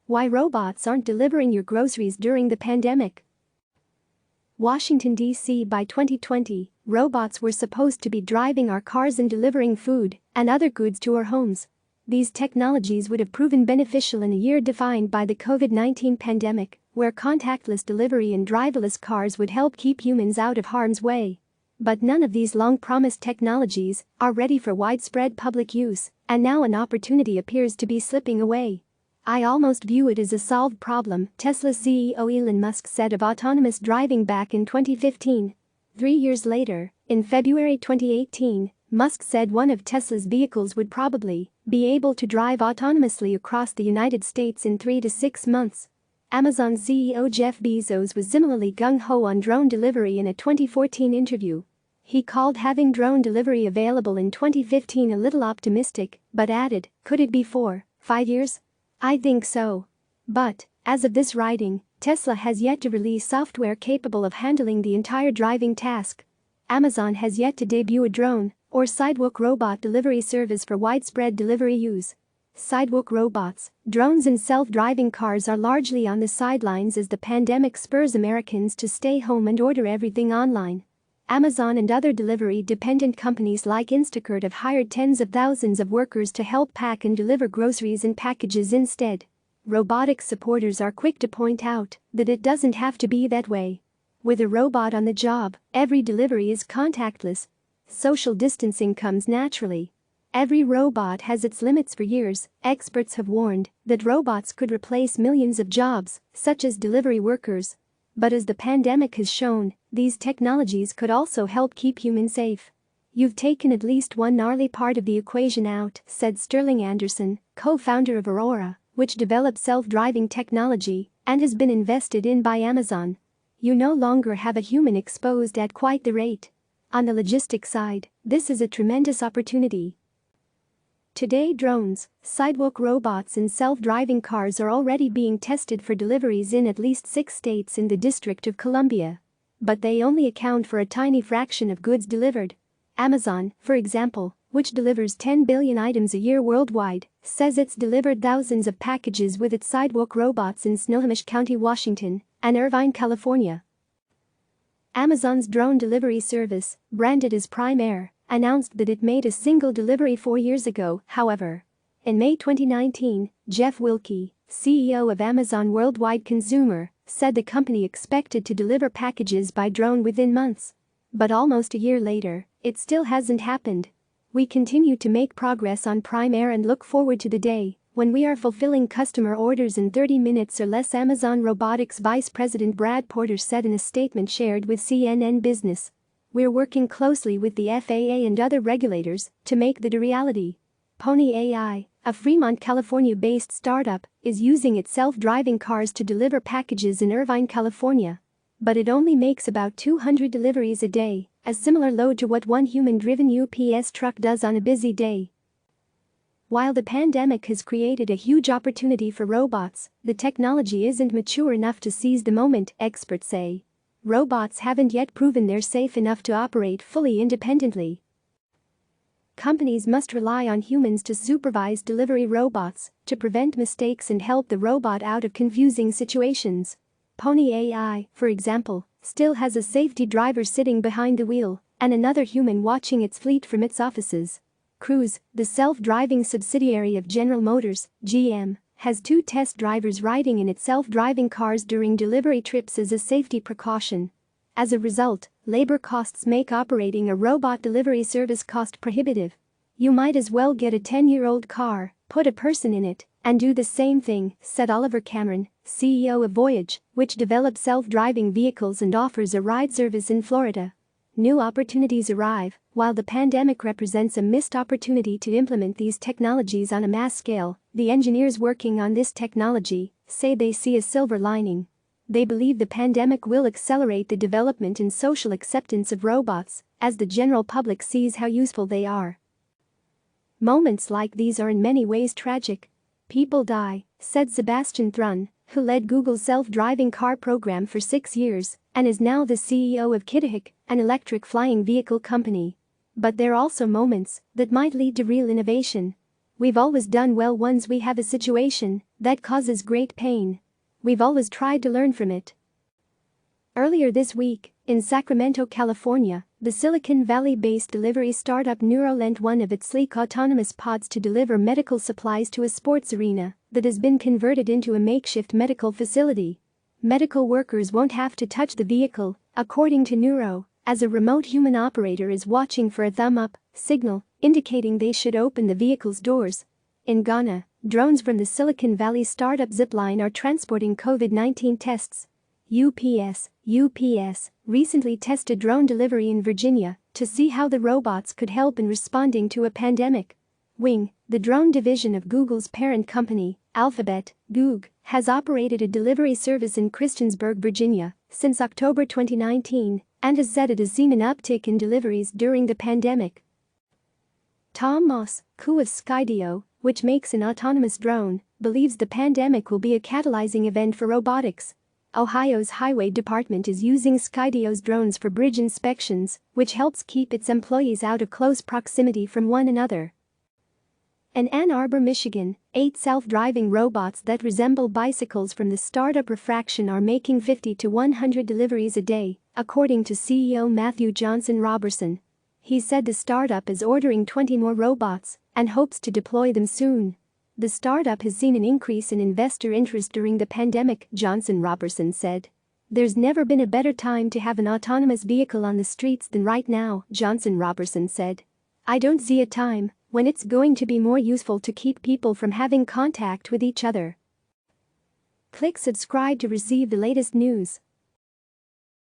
Why robots aren't delivering your groceries during the pandemic. Washington, D.C. By 2020, robots were supposed to be driving our cars and delivering food and other goods to our homes. These technologies would have proven beneficial in a year defined by the COVID-19 pandemic, where contactless delivery and driverless cars would help keep humans out of harm's way. But none of these long-promised technologies are ready for widespread public use, and now an opportunity appears to be slipping away. I almost view it as a solved problem, Tesla CEO Elon Musk said of autonomous driving back in 2015. 3 years later, in February 2018, Musk said one of Tesla's vehicles would probably be able to drive autonomously across the United States in 3 to 6 months. Amazon CEO Jeff Bezos was similarly gung-ho on drone delivery in a 2014 interview. He called having drone delivery available in 2015 a little optimistic, but added, "Could it be 4-5 years? I think so." But, as of this writing, Tesla has yet to release software capable of handling the entire driving task. Amazon has yet to debut a drone or sidewalk robot delivery service for widespread delivery use. Sidewalk robots, drones and self-driving cars are largely on the sidelines as the pandemic spurs Americans to stay home and order everything online. Amazon and other delivery-dependent companies like Instacart have hired tens of thousands of workers to help pack and deliver groceries and packages instead. Robotics supporters are quick to point out that it doesn't have to be that way. With a robot on the job, every delivery is contactless. Social distancing comes naturally. Every robot has its limits. For years, experts have warned that robots could replace millions of jobs, such as delivery workers. But as the pandemic has shown, these technologies could also help keep humans safe. "You've taken at least one gnarly part of the equation out," said Sterling Anderson, co-founder of Aurora, which develops self-driving technology and has been invested in by Amazon. "You no longer have a human exposed at quite the rate." On the logistics side, this is a tremendous opportunity. Today, drones, sidewalk robots and self-driving cars are already being tested for deliveries in at least 6 states in the District of Columbia. But they only account for a tiny fraction of goods delivered. Amazon, for example, which delivers 10 billion items a year worldwide, says it's delivered thousands of packages with its sidewalk robots in Snohomish County, Washington, and Irvine, California. Amazon's drone delivery service, branded as Prime Air, announced that it made a single delivery 4 years ago. However, in May 2019, Jeff Wilke, CEO of Amazon Worldwide Consumer, said the company expected to deliver packages by drone within months. But almost a year later, it still hasn't happened. "We continue to make progress on Prime Air and look forward to the day when we are fulfilling customer orders in 30 minutes or less," Amazon Robotics Vice President Brad Porter said in a statement shared with CNN Business. "We're working closely with the FAA and other regulators to make that a reality." Pony AI, a Fremont, California-based startup, is using its self-driving cars to deliver packages in Irvine, California. But it only makes about 200 deliveries a day, a similar load to what one human-driven UPS truck does on a busy day. While the pandemic has created a huge opportunity for robots, the technology isn't mature enough to seize the moment, experts say. Robots haven't yet proven they're safe enough to operate fully independently. Companies must rely on humans to supervise delivery robots to prevent mistakes and help the robot out of confusing situations. Pony AI, for example, still has a safety driver sitting behind the wheel and another human watching its fleet from its offices. Cruise, the self-driving subsidiary of General Motors, GM, has 2 test drivers riding in its self-driving cars during delivery trips as a safety precaution. As a result, labor costs make operating a robot delivery service cost prohibitive. "You might as well get a 10-year-old car, put a person in it, and do the same thing," said Oliver Cameron, CEO of Voyage, which develops self-driving vehicles and offers a ride service in Florida. New opportunities arrive, while the pandemic represents a missed opportunity to implement these technologies on a mass scale. The engineers working on this technology say they see a silver lining. They believe the pandemic will accelerate the development and social acceptance of robots as the general public sees how useful they are. Moments like these are in many ways tragic. "People die," said Sebastian Thrun, who led Google's self-driving car program for 6 years and is now the CEO of Kitahik, an electric flying vehicle company. But there are also moments that might lead to real innovation. "We've always done well once we have a situation That causes great pain. We've always tried to learn from it. Earlier this week, in Sacramento, California, the Silicon Valley-based delivery startup Nuro lent one of its sleek autonomous pods to deliver medical supplies to a sports arena that has been converted into a makeshift medical facility. Medical workers won't have to touch the vehicle, according to Nuro, as a remote human operator is watching for a thumb-up signal indicating they should open the vehicle's doors. In Ghana, drones from the Silicon Valley startup Zipline are transporting COVID-19 tests. UPS recently tested drone delivery in Virginia to see how the robots could help in responding to a pandemic. Wing, the drone division of Google's parent company, Alphabet, Goog, has operated a delivery service in Christiansburg, Virginia, since October 2019 and has said it has seen an uptick in deliveries during the pandemic. Tom Moss, CEO of Skydio, which makes an autonomous drone, believes the pandemic will be a catalyzing event for robotics. Ohio's Highway Department is using Skydio's drones for bridge inspections, which helps keep its employees out of close proximity from one another. In Ann Arbor, Michigan, 8 self-driving robots that resemble bicycles from the startup Refraction are making 50 to 100 deliveries a day, according to CEO Matthew Johnson-Robertson. He said the startup is ordering 20 more robots and hopes to deploy them soon. The startup has seen an increase in investor interest during the pandemic, Johnson-Robertson said. There's never been a better time to have an autonomous vehicle on the streets than right now, Johnson-Robertson said. I don't see a time when it's going to be more useful to keep people from having contact with each other. Click subscribe to receive the latest news.